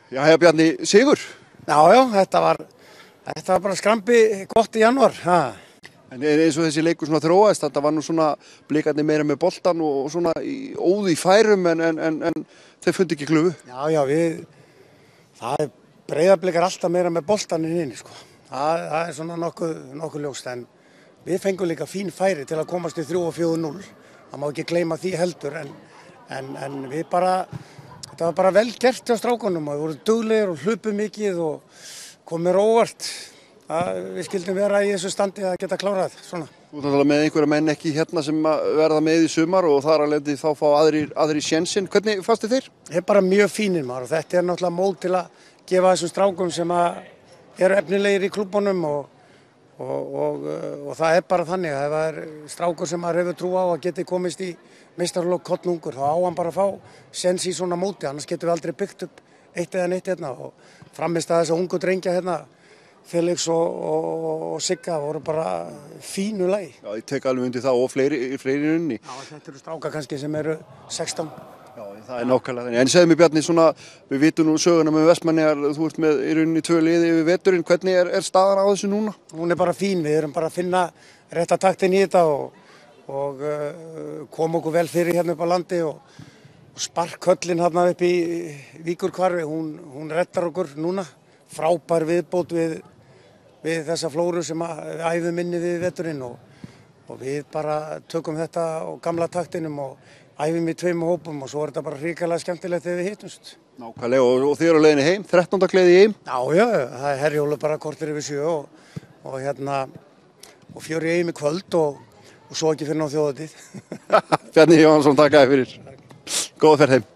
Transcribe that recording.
Jæja Bjarni, sigur. Já, þetta var bara skrambi gott í janúar. En eins og þessi leikur svona þróaðist, þetta var nú svona blikarnir meira með boltan og svona óði í færum en þeir fundi ekki klufu. Já, það er Breiðablik alltaf meira með boltan en hinn, sko. Það er svona nokkuð ljóst, en við fengum líka fín færi til að komast í 3 og 4-0. Það má ekki gleyma því heldur, en við bara, þetta var bara vel gert hjá strákunum og við vorum duglegir og hlupum mikið og kom mér óvart. Við skildum vera í þessu standi að geta klárað svona. Þú ert með einhverja menn ekki hérna sem verða með í sumar og þar að lendi þá fá aðrir sénsinn. Hvernig fannst þið þeir? Þeir bara mjög fínir maður og þetta er náttúrulega mót til að gefa þessum strákum sem eru efnilegir í klúbbunum og það er bara þannig að ef það er strákur sem maður hefur trú á að geti komist í meistaralok kollungur þá á hann bara að fá séns í svona móti, annars getum við aldrei byggt upp eitt eða neitt hérna og framist að þessa ungu drengja hérna Felix og Sigga voru bara fínu lagi. Já, ég tek alveg undir það og fleiri unni. Já, þetta eru strákar kannski sem eru 16. Já, það er nákvæmlega þannig. En segðu mér Bjarni, svona, við vitum nú söguna með Vestmannaeyjar, þú ert með í rauninni 2 liði yfir veturinn, hvernig er staðan á þessu núna? Hún er bara fín, við erum bara að finna rétta taktin í þetta og koma okkur vel fyrir hérna upp á landi og sparkhöllin hérna upp í Víkurhvarfi, hún rettar okkur núna, frábær viðbót við þessa flóru sem við æfum inni við veturinn og við bara tökum þetta á gamla taktinum og æfum í 2 hópum og svo er þetta bara hrikalega skemmtilegt þegar við hittumst. Nákvæmlega og þið eru á leiðinni heim, 13. gleði heim? Já, það er Herjólfur bara korter yfir 7 og 4 heim í kvöld og svo ekki fyrir ná þjóðatíð. Bjarni Jóhannsson, takk fyrir. Góða ferð heim.